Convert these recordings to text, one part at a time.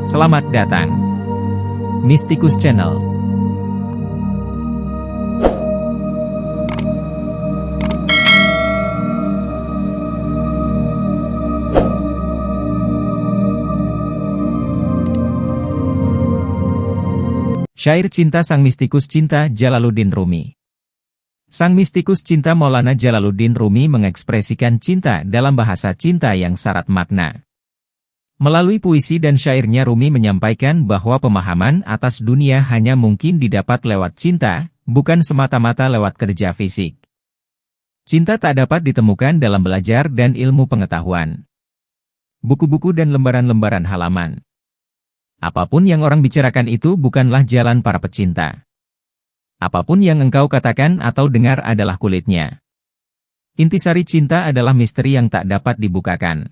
Selamat datang, Mystikus Channel. Syair cinta sang mistikus cinta Jalaluddin Rumi. Sang mistikus cinta Maulana Jalaluddin Rumi mengekspresikan cinta dalam bahasa cinta yang syarat makna. Melalui puisi dan syairnya Rumi menyampaikan bahwa pemahaman atas dunia hanya mungkin didapat lewat cinta, bukan semata-mata lewat kerja fisik. Cinta tak dapat ditemukan dalam belajar dan ilmu pengetahuan, buku-buku dan lembaran-lembaran halaman. Apapun yang orang bicarakan itu bukanlah jalan para pecinta. Apapun yang engkau katakan atau dengar adalah kulitnya. Intisari cinta adalah misteri yang tak dapat dibukakan.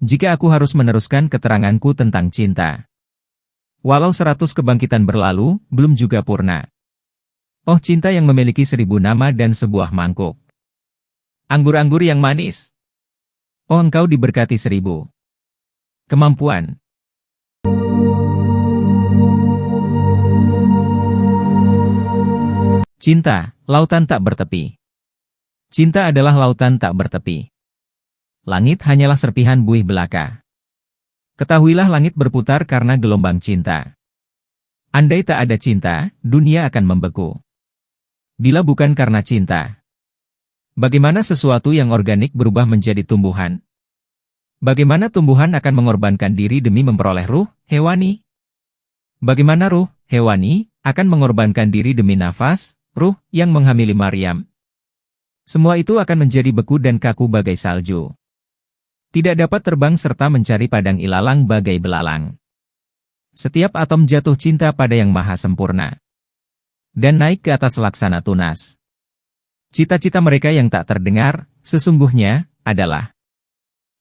Jika aku harus meneruskan keteranganku tentang cinta, walau 100 kebangkitan berlalu, belum juga purna. Oh cinta yang memiliki 1000 nama dan sebuah mangkuk. Anggur-anggur yang manis. Oh engkau diberkati 1000 kemampuan. Cinta, lautan tak bertepi. Cinta adalah lautan tak bertepi. Langit hanyalah serpihan buih belaka. Ketahuilah langit berputar karena gelombang cinta. Andai tak ada cinta, dunia akan membeku. Bila bukan karena cinta, bagaimana sesuatu yang organik berubah menjadi tumbuhan? Bagaimana tumbuhan akan mengorbankan diri demi memperoleh ruh hewani? Bagaimana ruh hewani akan mengorbankan diri demi nafas, ruh yang menghamili Maryam? Semua itu akan menjadi beku dan kaku bagai salju. Tidak dapat terbang serta mencari padang ilalang bagai belalang. Setiap atom jatuh cinta pada yang maha sempurna dan naik ke atas laksana tunas. Cita-cita mereka yang tak terdengar, sesungguhnya, adalah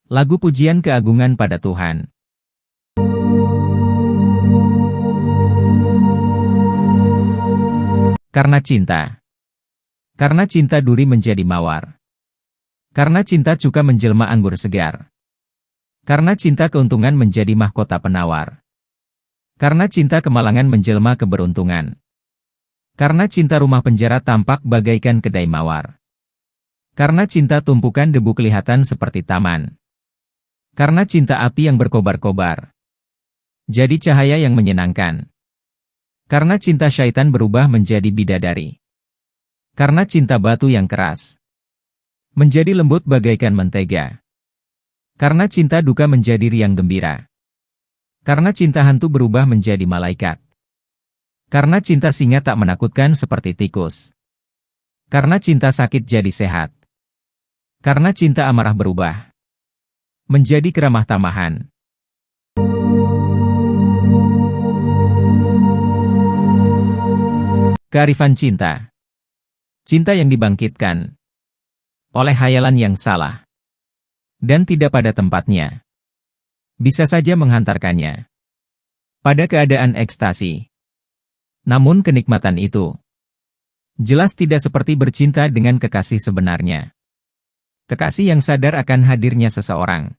lagu pujian keagungan pada Tuhan. Karena cinta. Karena cinta duri menjadi mawar. Karena cinta cuka menjelma anggur segar. Karena cinta keuntungan menjadi mahkota penawar. Karena cinta kemalangan menjelma keberuntungan. Karena cinta rumah penjara tampak bagaikan kedai mawar. Karena cinta tumpukan debu kelihatan seperti taman. Karena cinta api yang berkobar-kobar jadi cahaya yang menyenangkan. Karena cinta syaitan berubah menjadi bidadari. Karena cinta batu yang keras menjadi lembut bagaikan mentega. Karena cinta duka menjadi riang gembira. Karena cinta hantu berubah menjadi malaikat. Karena cinta singa tak menakutkan seperti tikus. Karena cinta sakit jadi sehat. Karena cinta amarah berubah menjadi keramah tamahan. Kearifan cinta. Cinta yang dibangkitkan oleh hayalan yang salah dan tidak pada tempatnya, bisa saja menghantarkannya pada keadaan ekstasi. Namun kenikmatan itu jelas tidak seperti bercinta dengan kekasih sebenarnya. Kekasih yang sadar akan hadirnya seseorang.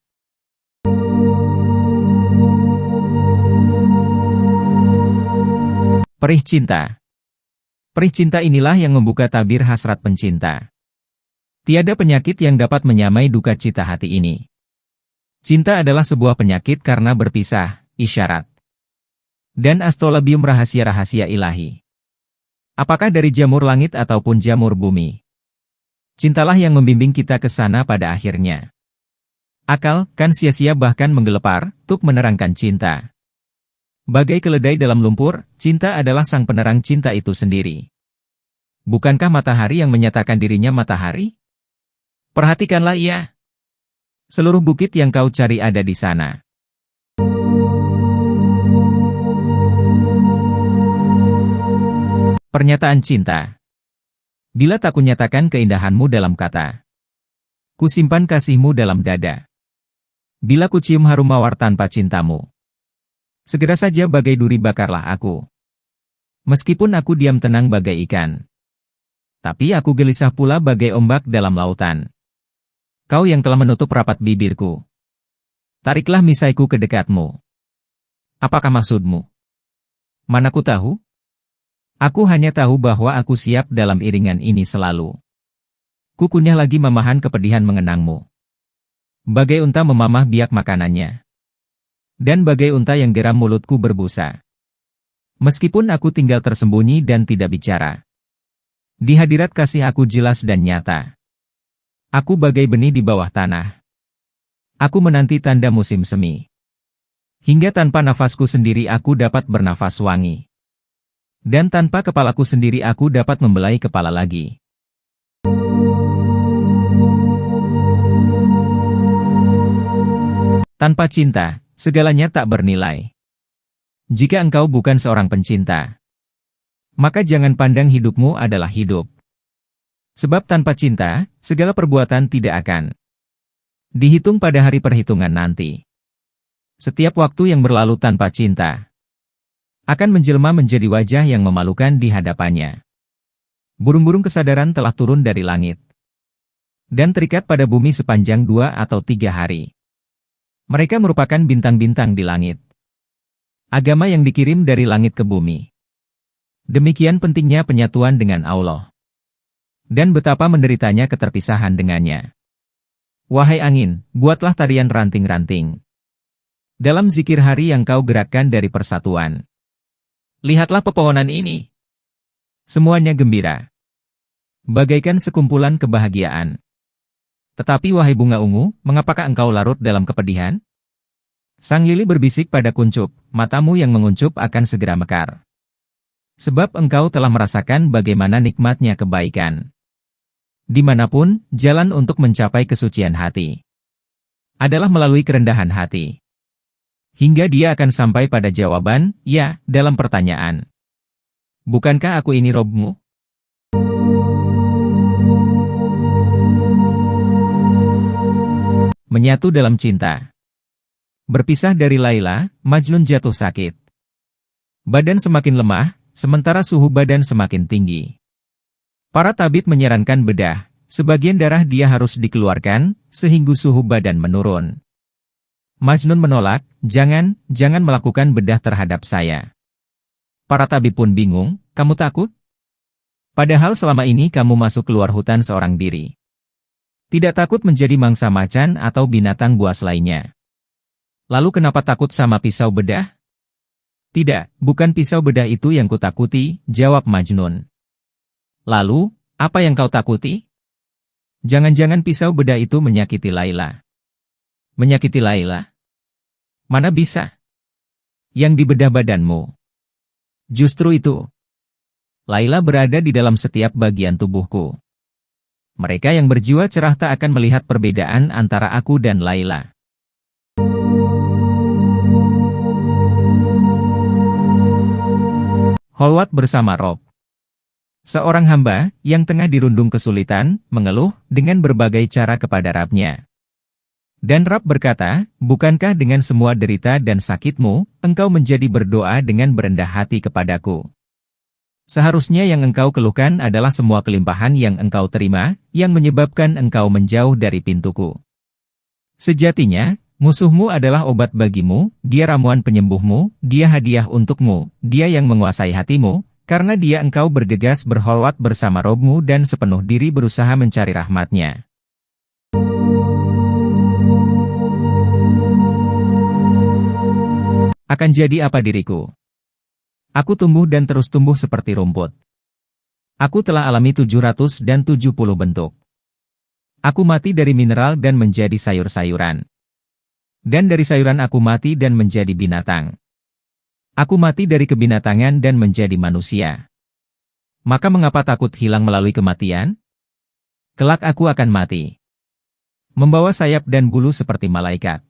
Perih cinta. Perih cinta inilah yang membuka tabir hasrat pencinta. Tiada penyakit yang dapat menyamai duka cita hati ini. Cinta adalah sebuah penyakit karena berpisah, isyarat dan astrolabium rahasia-rahasia ilahi. Apakah dari jamur langit ataupun jamur bumi? Cintalah yang membimbing kita ke sana pada akhirnya. Akal kan sia-sia bahkan menggelepar, tuk menerangkan cinta. Bagai keledai dalam lumpur, cinta adalah sang penerang cinta itu sendiri. Bukankah matahari yang menyatakan dirinya matahari? Perhatikanlah ia. Seluruh bukit yang kau cari ada di sana. Pernyataan cinta. Bila tak kunyatakan keindahanmu dalam kata, kusimpan kasihmu dalam dada. Bila kucium harum mawar tanpa cintamu, segera saja bagai duri bakarlah aku. Meskipun aku diam tenang bagai ikan, tapi aku gelisah pula bagai ombak dalam lautan. Kau yang telah menutup rapat bibirku. Tariklah misaiku ke dekatmu. Apakah maksudmu? Mana ku tahu? Aku hanya tahu bahwa aku siap dalam iringan ini selalu. Kukunyah lagi memahan kepedihan mengenangmu. Bagai unta memamah biak makanannya. Dan bagai unta yang geram mulutku berbusa. Meskipun aku tinggal tersembunyi dan tidak bicara. Di hadirat kasih aku jelas dan nyata. Aku bagai benih di bawah tanah. Aku menanti tanda musim semi. Hingga tanpa nafasku sendiri aku dapat bernafas wangi. Dan tanpa kepalaku sendiri aku dapat membelai kepala lagi. Tanpa cinta, segalanya tak bernilai. Jika engkau bukan seorang pencinta, maka jangan pandang hidupmu adalah hidup. Sebab tanpa cinta, segala perbuatan tidak akan dihitung pada hari perhitungan nanti. Setiap waktu yang berlalu tanpa cinta akan menjelma menjadi wajah yang memalukan di hadapannya. Burung-burung kesadaran telah turun dari langit dan terikat pada bumi sepanjang 2 atau 3 hari. Mereka merupakan bintang-bintang di langit. Agama yang dikirim dari langit ke bumi. Demikian pentingnya penyatuan dengan Allah. Dan betapa menderitanya keterpisahan dengannya. Wahai angin, buatlah tarian ranting-ranting. Dalam zikir hari yang kau gerakkan dari persatuan. Lihatlah pepohonan ini. Semuanya gembira. Bagaikan sekumpulan kebahagiaan. Tetapi wahai bunga ungu, mengapakah engkau larut dalam kepedihan? Sang lili berbisik pada kuncup, matamu yang menguncup akan segera mekar. Sebab engkau telah merasakan bagaimana nikmatnya kebaikan. Dimanapun, jalan untuk mencapai kesucian hati adalah melalui kerendahan hati. Hingga dia akan sampai pada jawaban, ya, dalam pertanyaan. Bukankah aku ini Robmu? Menyatu dalam cinta. Berpisah dari Laila, Majnun jatuh sakit. Badan semakin lemah, sementara suhu badan semakin tinggi. Para tabib menyarankan bedah, sebagian darah dia harus dikeluarkan, sehingga suhu badan menurun. Majnun menolak, jangan melakukan bedah terhadap saya. Para tabib pun bingung, kamu takut? Padahal selama ini kamu masuk keluar hutan seorang diri. Tidak takut menjadi mangsa macan atau binatang buas lainnya. Lalu kenapa takut sama pisau bedah? Tidak, bukan pisau bedah itu yang kutakuti, jawab Majnun. Lalu, apa yang kau takuti? Jangan-jangan pisau bedah itu menyakiti Laila. Menyakiti Laila? Mana bisa? Yang dibedah badanmu. Justru itu. Laila berada di dalam setiap bagian tubuhku. Mereka yang berjiwa cerah tak akan melihat perbedaan antara aku dan Laila. Holwat bersama Rob. Seorang hamba yang tengah dirundung kesulitan, mengeluh dengan berbagai cara kepada Rabnya. Dan Rab berkata, bukankah dengan semua derita dan sakitmu, engkau menjadi berdoa dengan berendah hati kepadaku? Seharusnya yang engkau keluhkan adalah semua kelimpahan yang engkau terima, yang menyebabkan engkau menjauh dari pintuku. Sejatinya, musuhmu adalah obat bagimu, dia ramuan penyembuhmu, dia hadiah untukmu, dia yang menguasai hatimu, karena dia engkau bergegas berholwat bersama Robmu dan sepenuh diri berusaha mencari rahmatnya. Akan jadi apa diriku? Aku tumbuh dan terus tumbuh seperti rumput. Aku telah alami 770 bentuk. Aku mati dari mineral dan menjadi sayur-sayuran. Dan dari sayuran aku mati dan menjadi binatang. Aku mati dari kebinatangan dan menjadi manusia. Maka mengapa takut hilang melalui kematian? Kelak aku akan mati. Membawa sayap dan bulu seperti malaikat.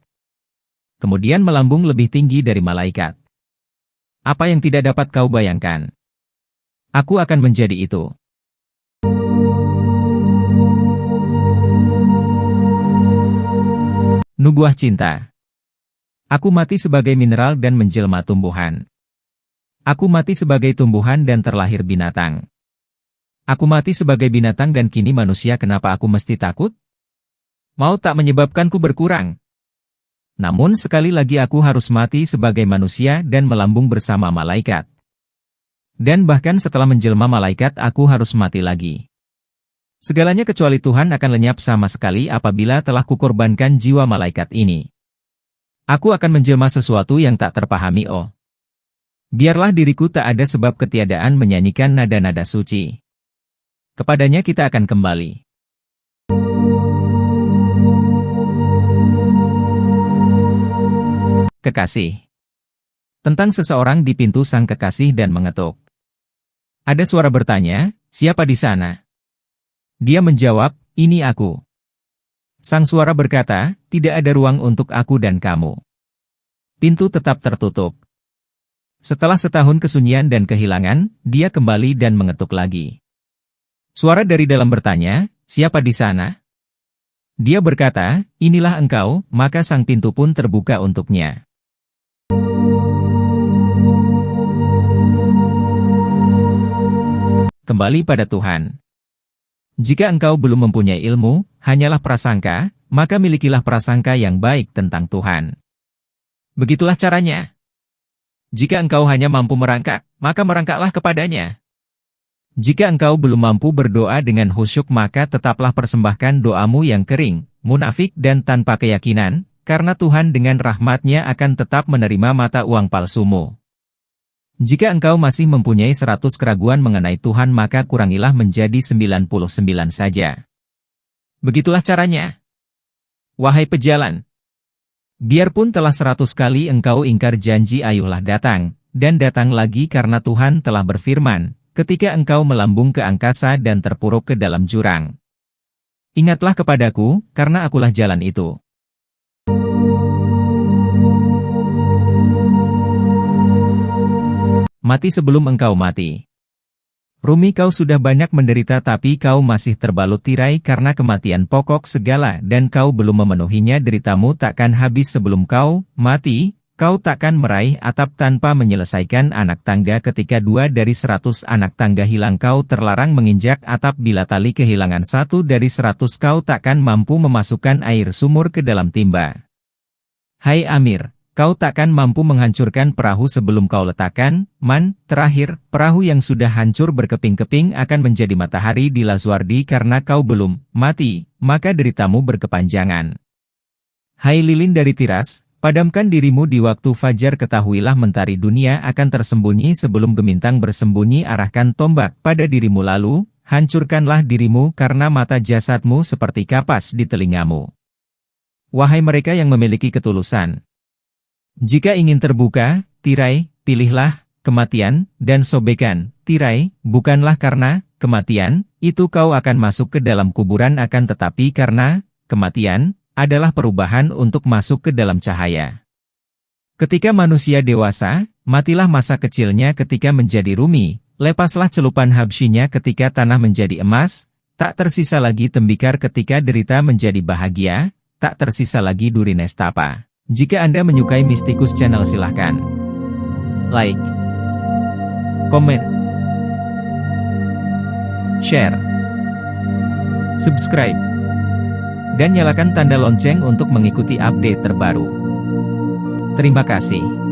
Kemudian melambung lebih tinggi dari malaikat. Apa yang tidak dapat kau bayangkan? Aku akan menjadi itu. Nubuah cinta. Aku mati sebagai mineral dan menjelma tumbuhan. Aku mati sebagai tumbuhan dan terlahir binatang. Aku mati sebagai binatang dan kini manusia, kenapa aku mesti takut? Mau tak menyebabkanku berkurang. Namun sekali lagi aku harus mati sebagai manusia dan melambung bersama malaikat. Dan bahkan setelah menjelma malaikat aku harus mati lagi. Segalanya kecuali Tuhan akan lenyap sama sekali apabila telah kukorbankan jiwa malaikat ini. Aku akan menjelma sesuatu yang tak terpahami oh. Biarlah diriku tak ada sebab ketiadaan menyanyikan nada-nada suci. Kepadanya kita akan kembali. Kekasih. Tentang seseorang di pintu sang kekasih dan mengetuk. Ada suara bertanya, siapa di sana? Dia menjawab, ini aku. Sang suara berkata, tidak ada ruang untuk aku dan kamu. Pintu tetap tertutup. Setelah setahun kesunyian dan kehilangan, dia kembali dan mengetuk lagi. Suara dari dalam bertanya, siapa di sana? Dia berkata, inilah engkau, maka sang pintu pun terbuka untuknya. Kembali pada Tuhan. Jika engkau belum mempunyai ilmu, hanyalah prasangka, maka milikilah prasangka yang baik tentang Tuhan. Begitulah caranya. Jika engkau hanya mampu merangkak, maka merangkaklah kepadanya. Jika engkau belum mampu berdoa dengan khusyuk maka tetaplah persembahkan doamu yang kering, munafik dan tanpa keyakinan, karena Tuhan dengan rahmat-Nya akan tetap menerima mata uang palsumu. Jika engkau masih mempunyai 100 keraguan mengenai Tuhan maka kurangilah menjadi 99 saja. Begitulah caranya. Wahai pejalan, biarpun telah 100 kali engkau ingkar janji ayuhlah datang, dan datang lagi karena Tuhan telah berfirman, ketika engkau melambung ke angkasa dan terpuruk ke dalam jurang. Ingatlah kepadaku, karena akulah jalan itu. Mati sebelum engkau mati. Rumi kau sudah banyak menderita tapi kau masih terbalut tirai karena kematian pokok segala dan kau belum memenuhinya deritamu takkan habis sebelum kau mati, kau takkan meraih atap tanpa menyelesaikan anak tangga ketika 2 dari 100 anak tangga hilang kau terlarang menginjak atap bila tali kehilangan 1 dari 100 kau takkan mampu memasukkan air sumur ke dalam timba. Hai Amir. Kau takkan mampu menghancurkan perahu sebelum kau letakkan, terakhir, perahu yang sudah hancur berkeping-keping akan menjadi matahari di Lazuardi karena kau belum mati, maka deritamu berkepanjangan. Hai lilin dari Tiras, padamkan dirimu di waktu fajar ketahuilah mentari dunia akan tersembunyi sebelum gemintang bersembunyi arahkan tombak pada dirimu lalu, hancurkanlah dirimu karena mata jasadmu seperti kapas di telingamu. Wahai mereka yang memiliki ketulusan. Jika ingin terbuka, tirai, pilihlah, kematian, dan sobekan, tirai, bukanlah karena, kematian, itu kau akan masuk ke dalam kuburan akan tetapi karena, kematian, adalah perubahan untuk masuk ke dalam cahaya. Ketika manusia dewasa, matilah masa kecilnya ketika menjadi Rumi, lepaslah celupan Habsyinya ketika tanah menjadi emas, tak tersisa lagi tembikar ketika derita menjadi bahagia, tak tersisa lagi duri nestapa. Jika Anda menyukai Mistikus Channel silahkan like, komen, share, subscribe, dan nyalakan tanda lonceng untuk mengikuti update terbaru. Terima kasih.